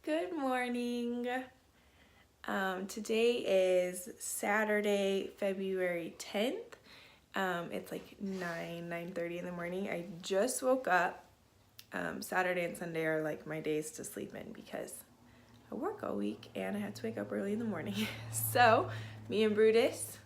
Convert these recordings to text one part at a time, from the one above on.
Good morning. Today is Saturday, February 10th. It's like 9:30 in the morning. I just woke up. Saturday and Sunday are like my days to sleep in because I work all week and I had to wake up early in the morning. So me and Brutus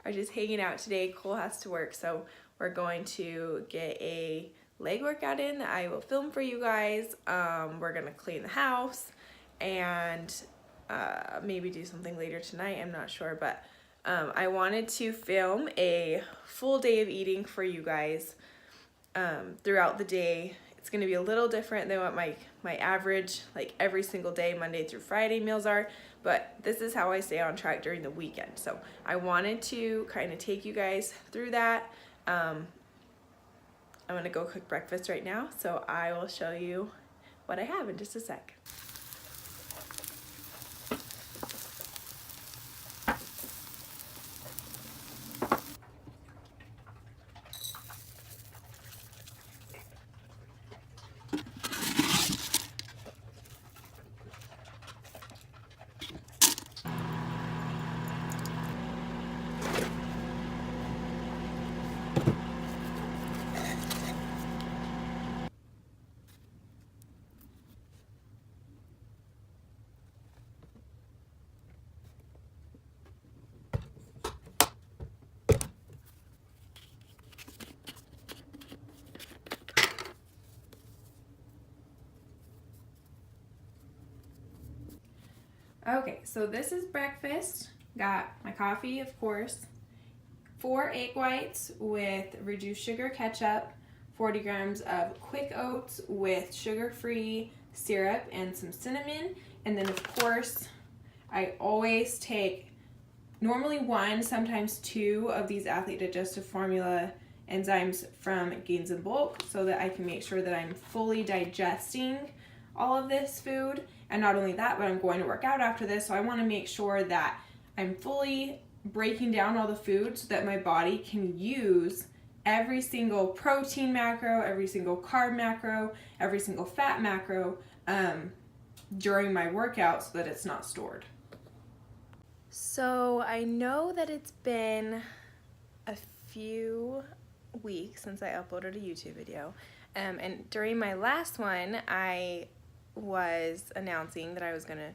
are just hanging out today. Cole has to work, so we're going to get a leg workout in that I will film for you guys. We're gonna clean the house and maybe do something later tonight, I'm not sure, but I wanted to film a full day of eating for you guys throughout the day. It's gonna be a little different than what my average, like every single day, Monday through Friday meals are, but this is how I stay on track during the weekend. So I wanted to kind of take you guys through that. I'm gonna go cook breakfast right now, so I will show you what I have in just a sec. Okay, so this is breakfast. Got my coffee, of course, 4 egg whites with reduced sugar ketchup, 40 grams of quick oats with sugar-free syrup and some cinnamon, and then of course I always take normally 1, sometimes 2 of these athlete digestive formula enzymes from Gains in Bulk so that I can make sure that I'm fully digesting all of this food. And not only that, but I'm going to work out after this, so I want to make sure that I'm fully breaking down all the food so that my body can use every single protein macro, every single carb macro, every single fat macro during my workout so that it's not stored. So I know that it's been a few weeks since I uploaded a YouTube video, and during my last one I was announcing that I was gonna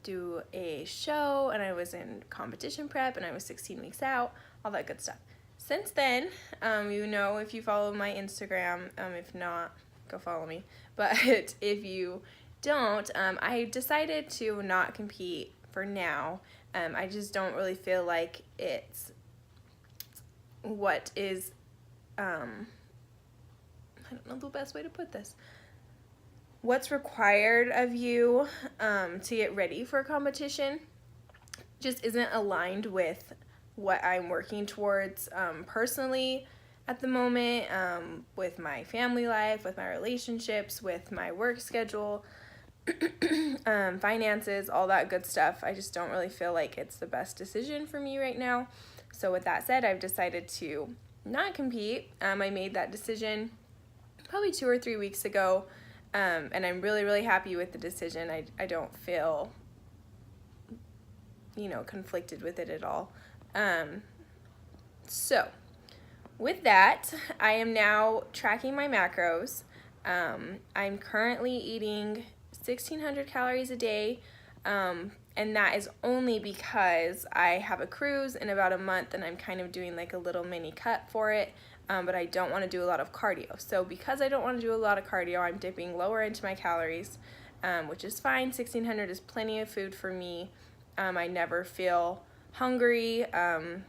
do a show and I was in competition prep and I was 16 weeks out, all that good stuff. Since then, you know, if you follow my Instagram, if not, go follow me, but if you don't, I decided to not compete for now. I just don't really feel like it's what is, I don't know the best way to put this. What's required of you to get ready for a competition just isn't aligned with what I'm working towards personally at the moment, with my family life, with my relationships, with my work schedule, finances, all that good stuff. I just don't really feel like it's the best decision for me right now. So with that said, I've decided to not compete. I made that decision probably 2 or 3 weeks ago. And I'm really, really happy with the decision. I don't feel, conflicted with it at all. So with that, I am now tracking my macros. I'm currently eating 1,600 calories a day, and that is only because I have a cruise in about a month and I'm kind of doing like a little mini cut for it. But I don't want to do a lot of cardio. So because I don't want to do a lot of cardio, I'm dipping lower into my calories, which is fine. 1,600 is plenty of food for me. I never feel hungry. I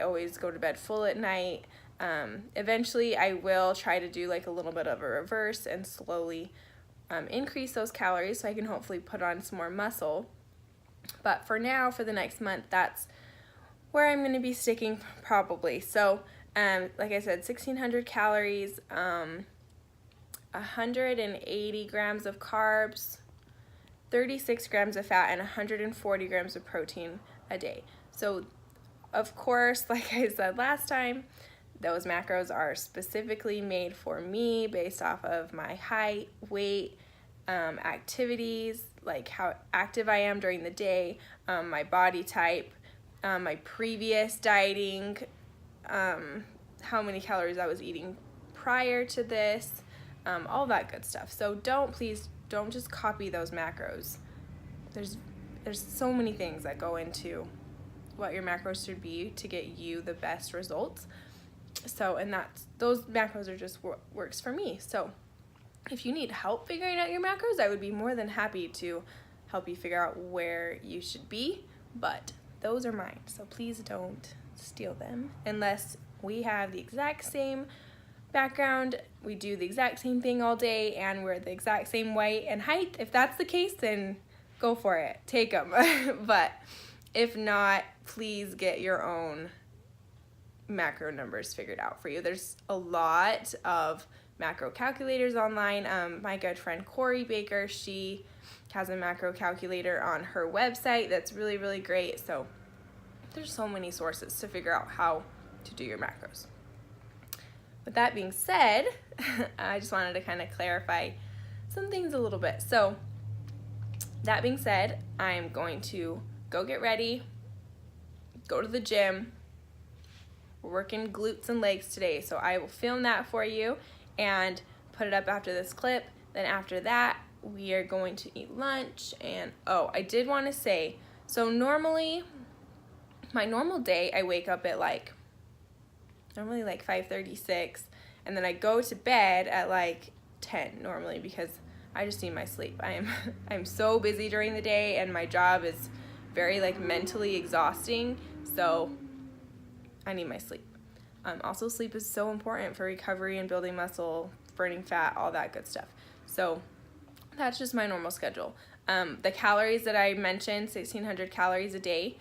always go to bed full at night. Eventually I will try to do like a little bit of a reverse and slowly increase those calories so I can hopefully put on some more muscle. But for now, for the next month, that's where I'm going to be sticking probably. So like I said, 1,600 calories, 180 grams of carbs, 36 grams of fat, and 140 grams of protein a day. So, of course, like I said last time, those macros are specifically made for me based off of my height, weight, activities, like how active I am during the day, my body type, my previous dieting, how many calories I was eating prior to this, all that good stuff. So please don't just copy those macros. There's so many things that go into what your macros should be to get you the best results. So, and those macros are just what works for me. So if you need help figuring out your macros, I would be more than happy to help you figure out where you should be, but those are mine. So please don't steal them unless we have the exact same background, we do the exact same thing all day, and we're the exact same weight and height. If that's the case, then go for it, take them. But if not, please get your own macro numbers figured out for you. There's a lot of macro calculators online. My good friend Corey Baker, she has a macro calculator on her website that's really, really great. So there's so many sources to figure out how to do your macros. With that being said, I just wanted to kind of clarify some things a little bit. So that being said, I'm going to go get ready, go to the gym. We're working glutes and legs today, so I will film that for you and put it up after this clip. Then after that, we are going to eat lunch. And I did want to say, so normally, my normal day, I wake up at normally 5:36, and then I go to bed at 10 normally because I just need my sleep. I'm so busy during the day, and my job is very mentally exhausting, so I need my sleep. Also, sleep is so important for recovery and building muscle, burning fat, all that good stuff. So that's just my normal schedule. The calories that I mentioned, 1,600 calories a day,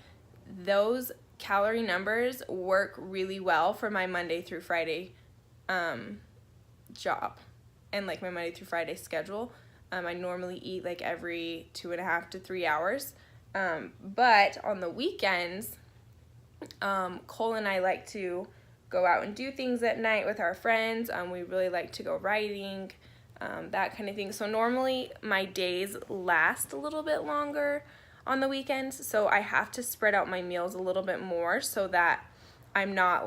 those calorie numbers work really well for my Monday through Friday job and my Monday through Friday schedule. I normally eat every 2.5 to 3 hours. But on the weekends, Cole and I like to go out and do things at night with our friends. We really like to go riding, that kind of thing. So normally my days last a little bit longer on the weekends, so I have to spread out my meals a little bit more so that I'm not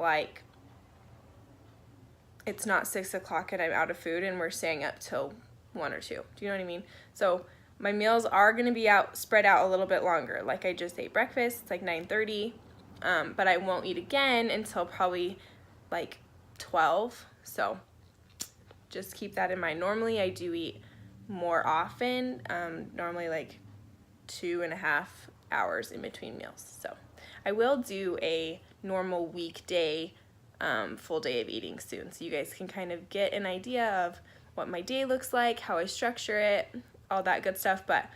it's not 6 o'clock and I'm out of food and we're staying up till 1 or 2. Do you know what I mean? So my meals are going to be spread out a little bit longer. I just ate breakfast, it's 9:30, but I won't eat again until probably 12. So just keep that in mind. Normally I do eat more often, normally 2.5 hours in between meals. So I will do a normal weekday full day of eating soon, so you guys can kind of get an idea of what my day looks like, how I structure it, all that good stuff. But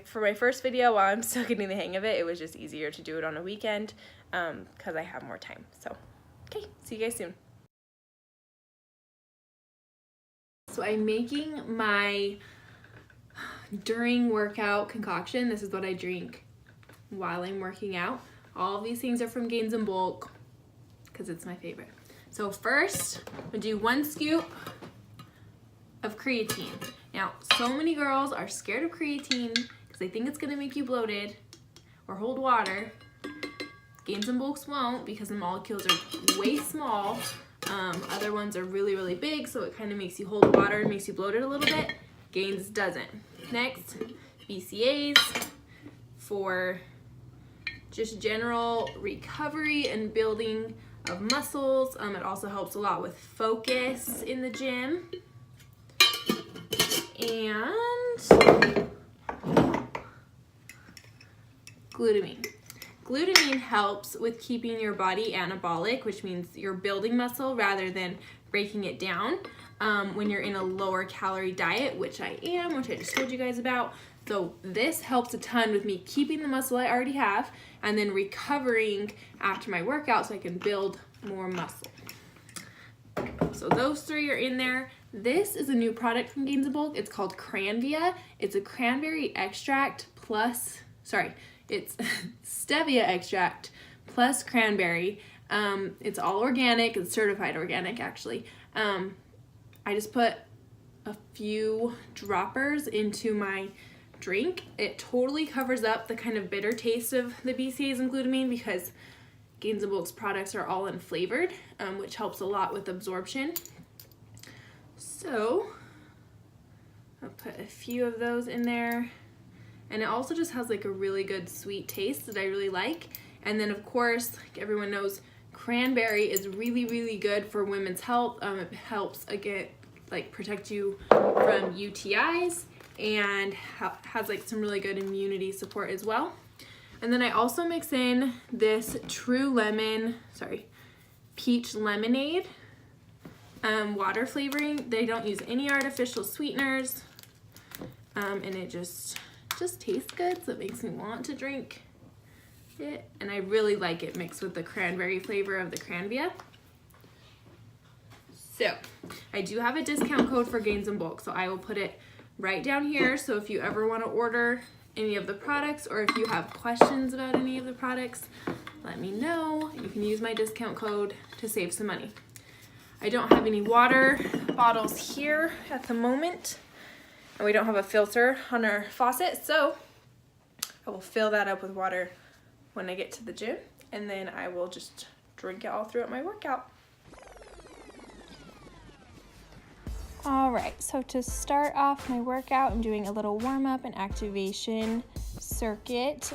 for my first video, while I'm still getting the hang of it, it was just easier to do it on a weekend because I have more time. So okay, see you guys soon. So I'm making my during workout concoction. This is what I drink while I'm working out. All of these things are from Gains and Bulk because it's my favorite. So first, I'm gonna do 1 scoop of creatine. Now, so many girls are scared of creatine because they think it's gonna make you bloated or hold water. Gains and Bulks won't because the molecules are way small. Other ones are really, really big, so it kind of makes you hold water and makes you bloated a little bit. Gains doesn't. Next, BCAAs for just general recovery and building of muscles. It also helps a lot with focus in the gym. And glutamine. Glutamine helps with keeping your body anabolic, which means you're building muscle rather than breaking it down when you're in a lower calorie diet, which I am, which I just told you guys about. So this helps a ton with me keeping the muscle I already have and then recovering after my workout so I can build more muscle. So those 3 are in there. This is a new product from Gains and Bulk. It's called Cranvia. It's a cranberry extract plus, it's stevia extract plus cranberry. It's all organic. It's certified organic, actually. I just put a few droppers into my drink. It totally covers up the kind of bitter taste of the BCAAs and glutamine because Gains and Bulk's products are all unflavored, which helps a lot with absorption. So I'll put a few of those in there. And it also just has like a really good sweet taste that I really like. And then of course, like everyone knows, cranberry is really, really good for women's health. It helps again, like protect you from UTIs and has like some really good immunity support as well. And then I also mix in this peach lemonade water flavoring. They don't use any artificial sweeteners, and it just tastes good, so it makes me want to drink it. And I really like it mixed with the cranberry flavor of the Cranvia. So I do have a discount code for Gains and Bulk, so I will put it right down here. So if you ever want to order any of the products, or if you have questions about any of the products, let me know. You can use my discount code to save some money. I don't have any water bottles here at the moment, and we don't have a filter on our faucet, so I will fill that up with water when I get to the gym, and then I will just drink it all throughout my workout. All right, so to start off my workout, I'm doing a little warm-up and activation circuit.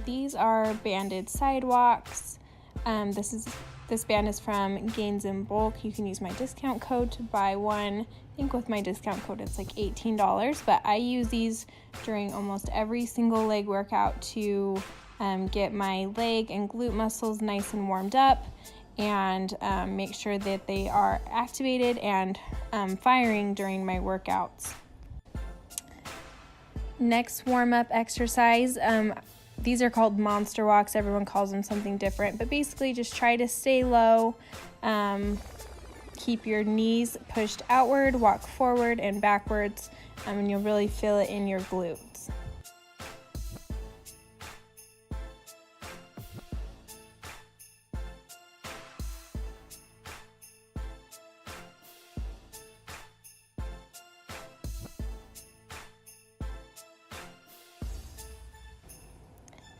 These are banded sidewalks. This band is from Gains and Bulk. You can use my discount code to buy one. I think with my discount code it's like $18, but I use these during almost every single leg workout to get my leg and glute muscles nice and warmed up and make sure that they are activated and firing during my workouts. Next warm-up exercise, these are called monster walks. Everyone calls them something different, but basically just try to stay low, keep your knees pushed outward, walk forward and backwards, and you'll really feel it in your glutes.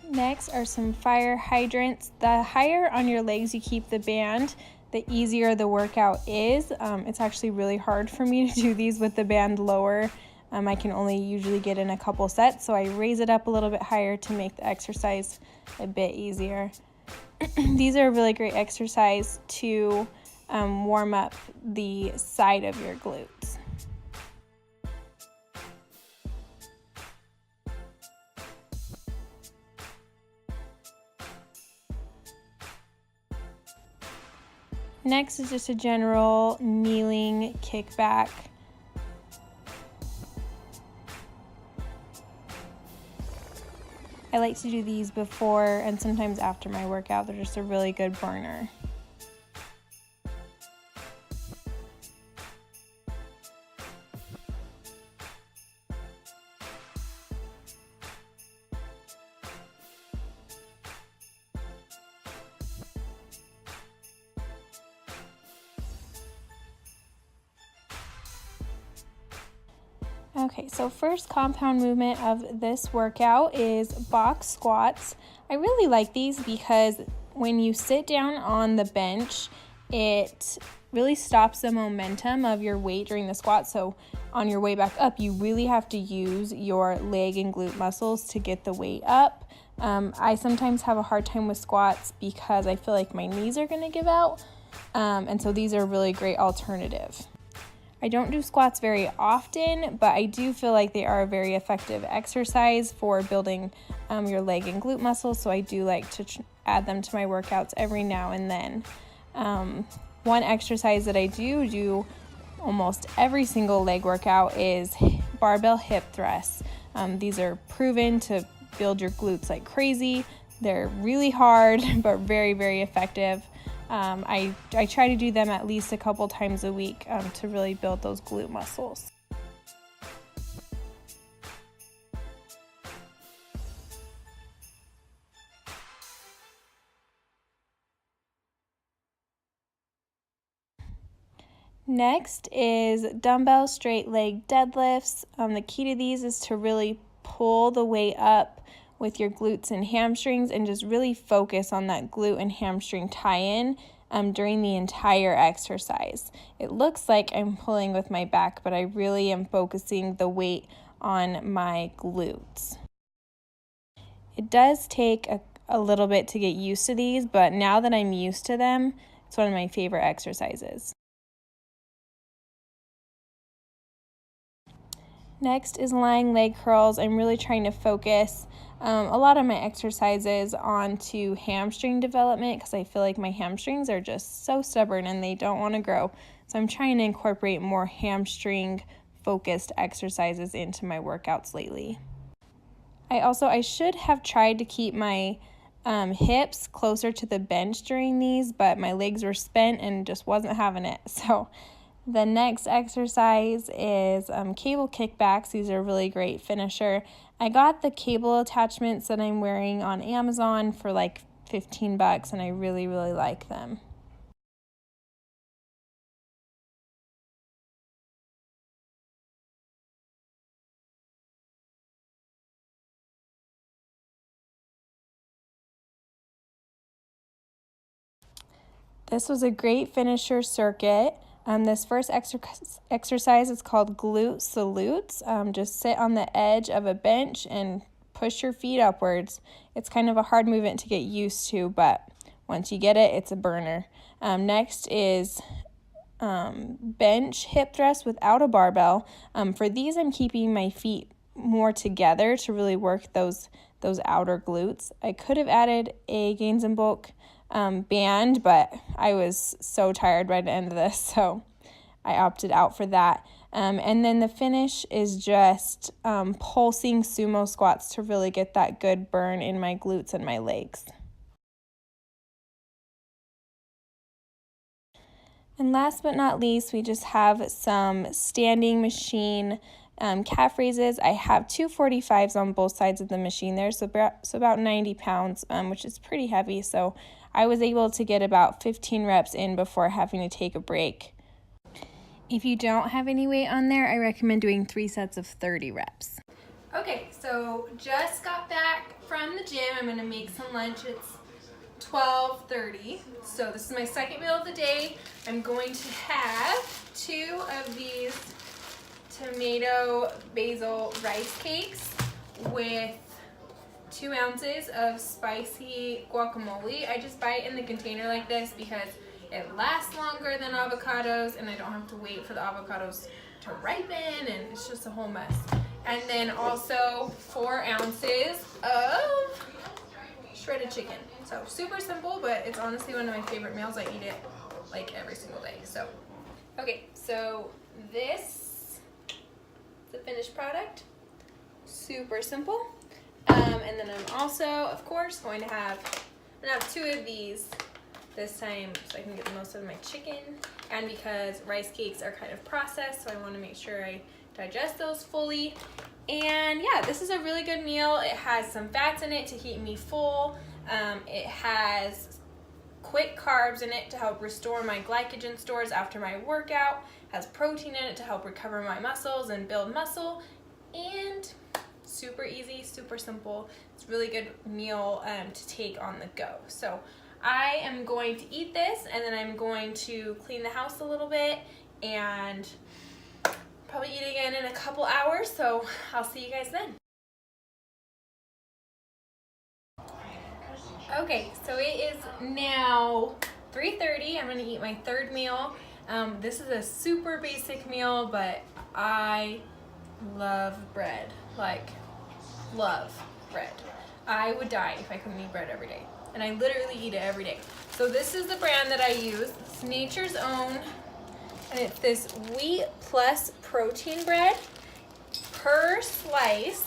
Next are some fire hydrants. The higher on your legs you keep the band, the easier the workout is. It's actually really hard for me to do these with the band lower. I can only usually get in a couple sets, so I raise it up a little bit higher to make the exercise a bit easier. These are a really great exercise to warm up the side of your glutes. Next is just a general kneeling kickback. I like to do these before and sometimes after my workout. They're just a really good burner. Okay, so first compound movement of this workout is box squats. I really like these because when you sit down on the bench, it really stops the momentum of your weight during the squat. So on your way back up, you really have to use your leg and glute muscles to get the weight up. I sometimes have a hard time with squats because I feel like my knees are going to give out. And so these are a really great alternative. I don't do squats very often, but I do feel like they are a very effective exercise for building your leg and glute muscles, so I do like to add them to my workouts every now and then. One exercise that I do almost every single leg workout is barbell hip thrusts. These are proven to build your glutes like crazy. They're really hard, but very, very effective. I try to do them at least a couple times a week to really build those glute muscles. Next is dumbbell straight leg deadlifts. The key to these is to really pull the weight up with your glutes and hamstrings and just really focus on that glute and hamstring tie-in during the entire exercise. It looks like I'm pulling with my back, but I really am focusing the weight on my glutes. It does take a little bit to get used to these, but now that I'm used to them, it's one of my favorite exercises. Next is lying leg curls. I'm really trying to focus a lot of my exercises onto hamstring development because I feel like my hamstrings are just so stubborn and they don't want to grow. So I'm trying to incorporate more hamstring focused exercises into my workouts lately. I should have tried to keep my hips closer to the bench during these, but my legs were spent and just wasn't having it. So the next exercise is cable kickbacks. These are a really great finisher. I got the cable attachments that I'm wearing on Amazon for like $15 and I really, really like them. This was a great finisher circuit. This first exercise is called glute salutes. Just sit on the edge of a bench and push your feet upwards. It's kind of a hard movement to get used to, but once you get it, it's a burner. Next is bench hip thrust without a barbell. For these, I'm keeping my feet more together to really work those outer glutes. I could have added a gains and bulk band, but I was so tired by the end of this, so I opted out for that. And then the finish is just pulsing sumo squats to really get that good burn in my glutes and my legs. And last but not least, we just have some standing machine calf raises. I have 245s on both sides of the machine there, so about 90 pounds, which is pretty heavy. So I was able to get about 15 reps in before having to take a break. If you don't have any weight on there, I recommend doing 3 sets of 30 reps. Okay, so just got back from the gym. I'm gonna make some lunch. It's 12:30. So this is my second meal of the day. I'm going to have 2 of these tomato basil rice cakes with 2 ounces of spicy guacamole. I just buy it in the container like this because it lasts longer than avocados and I don't have to wait for the avocados to ripen and it's just a whole mess. And then also 4 ounces of shredded chicken. So super simple, but it's honestly one of my favorite meals. I eat it like every single day. So, okay, so this is the finished product. Super simple. And then I'm also, of course, going to have 2 of these this time so I can get the most out of my chicken. And because rice cakes are kind of processed, so I want to make sure I digest those fully. And yeah, this is a really good meal. It has some fats in it to keep me full. It has quick carbs in it to help restore my glycogen stores after my workout. It has protein in it to help recover my muscles and build muscle. And super easy, super simple. It's a really good meal to take on the go. So I am going to eat this and then I'm going to clean the house a little bit and probably eat again in a couple hours. So I'll see you guys then. Okay, so it is now 3:30. I'm gonna eat my 3rd meal. This is a super basic meal, but I love bread. Like, love bread. I would die if I couldn't eat bread every day. And I literally eat it every day. So this is the brand that I use. It's Nature's Own. And it's this wheat plus protein bread. Per slice,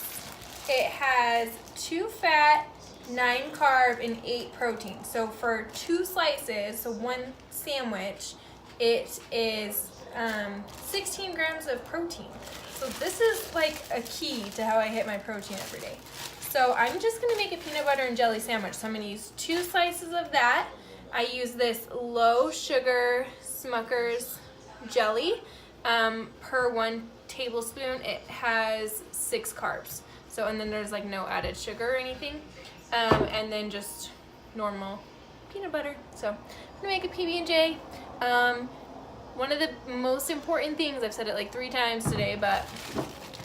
it has 2 fat, 9 carb, and 8 protein. So for 2 slices, so 1 sandwich, it is 16 grams of protein. So this is like a key to how I hit my protein every day. So I'm just gonna make a peanut butter and jelly sandwich. So I'm gonna use 2 slices of that. I use this low sugar Smucker's jelly. Per 1 tablespoon, it has 6 carbs. So, and then there's like no added sugar or anything. And then just normal peanut butter. So, I'm gonna make a PB&J. One of the most important things, I've said it like 3 times today, but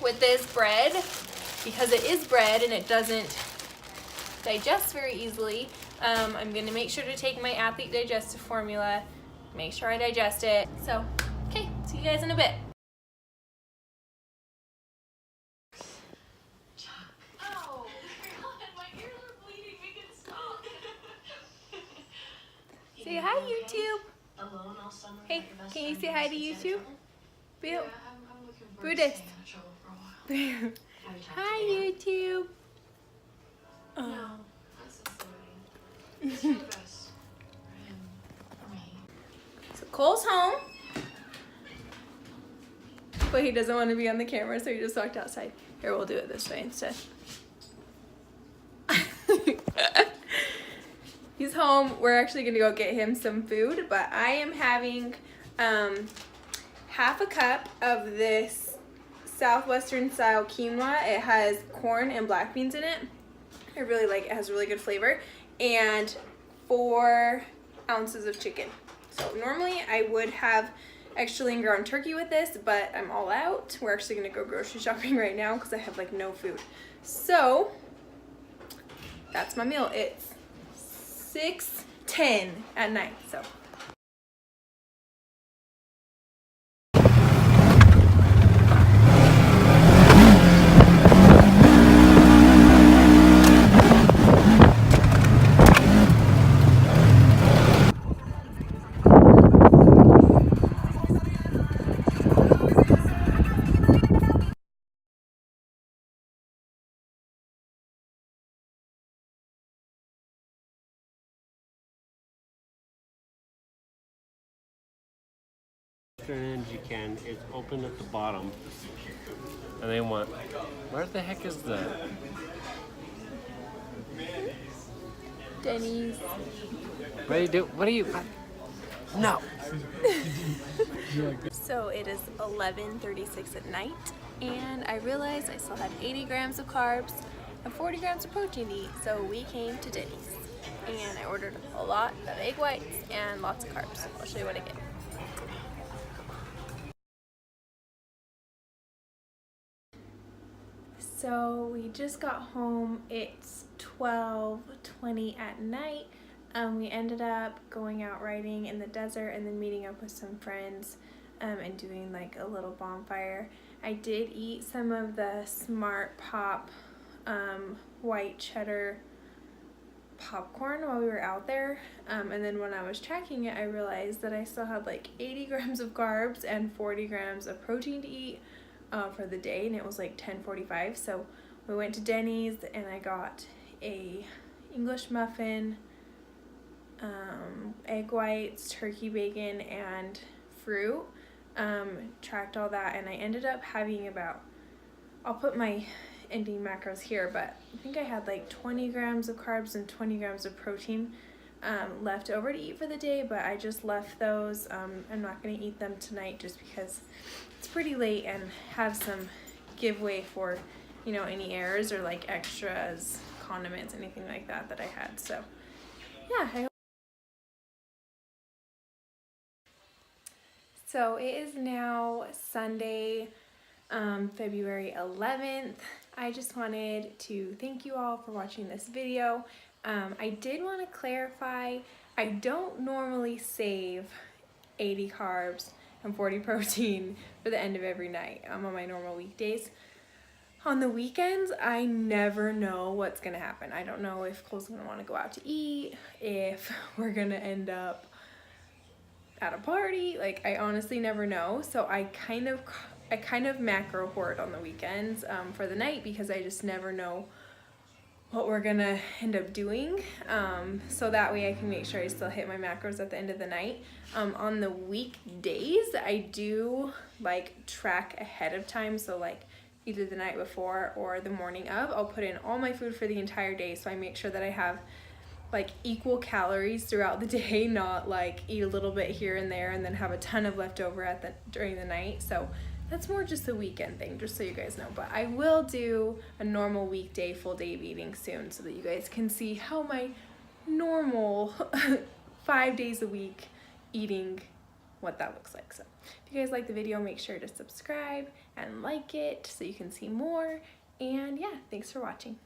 with this bread, because it is bread and it doesn't digest very easily, I'm gonna make sure to take my Athlete Digestive Formula, make sure I digest it. So, okay, see you guys in a bit. Oh, my ears are bleeding, make it stop. Say hi, YouTube. Hey, can you say hi to YouTube? Bill. Buddhist. Hi, YouTube. Oh. So Cole's home, but he doesn't want to be on the camera, so he just walked outside. Here, we'll do it this way instead. He's home. We're actually gonna go get him some food, but I am having half a cup of this Southwestern style quinoa. It has corn and black beans in it. I really like it. It has really good flavor. And 4 ounces of chicken. So normally I would have extra lean ground turkey with this, but I'm all out. We're actually gonna go grocery shopping right now because I have like no food. So that's my meal. It's 6:10 at night. So Energy can is open at the bottom, and they want. Where the heck is the? Denny's. What do you do? What do you? No. So it is 11:36 at night, and I realized I still had 80 grams of carbs and 40 grams of protein to eat. So we came to Denny's, and I ordered a lot of egg whites and lots of carbs. I'll show you what I get. So we just got home. It's 12:20 at night. We ended up going out riding in the desert and then meeting up with some friends and doing like a little bonfire. I did eat some of the Smart Pop white cheddar popcorn while we were out there, and then when I was tracking it, I realized that I still had like 80 grams of carbs and 40 grams of protein to eat for the day, and it was like 10:45. So we went to Denny's and I got a English muffin, egg whites, turkey bacon, and fruit. Tracked all that, and I ended up having about, I'll put my ending macros here, but I think I had like 20 grams of carbs and 20 grams of protein left over to eat for the day, but I just left those. I'm not going to eat them tonight just because it's pretty late, and have some giveaway for, you know, any errors or like extras, condiments, anything like that that I had. So yeah. So it is now Sunday, February 11th. I just wanted to thank you all for watching this video. I did want to clarify, I don't normally save 80 carbs and 40 protein for the end of every night on my normal weekdays. On the weekends, I never know what's going to happen. I don't know if Cole's going to want to go out to eat, if we're going to end up at a party. Like, I honestly never know. So I kind of macro hoard on the weekends for the night, because I just never know what we're gonna end up doing. So that way I can make sure I still hit my macros at the end of the night. On the weekdays, I do like track ahead of time. So like either the night before or the morning of, I'll put in all my food for the entire day. So I make sure that I have like equal calories throughout the day, not like eat a little bit here and there and then have a ton of leftover during the night. So that's more just a weekend thing, just so you guys know. But I will do a normal weekday full day of eating soon so that you guys can see how my normal 5 days a week eating, what that looks like. So if you guys like the video, make sure to subscribe and like it so you can see more. And yeah, thanks for watching.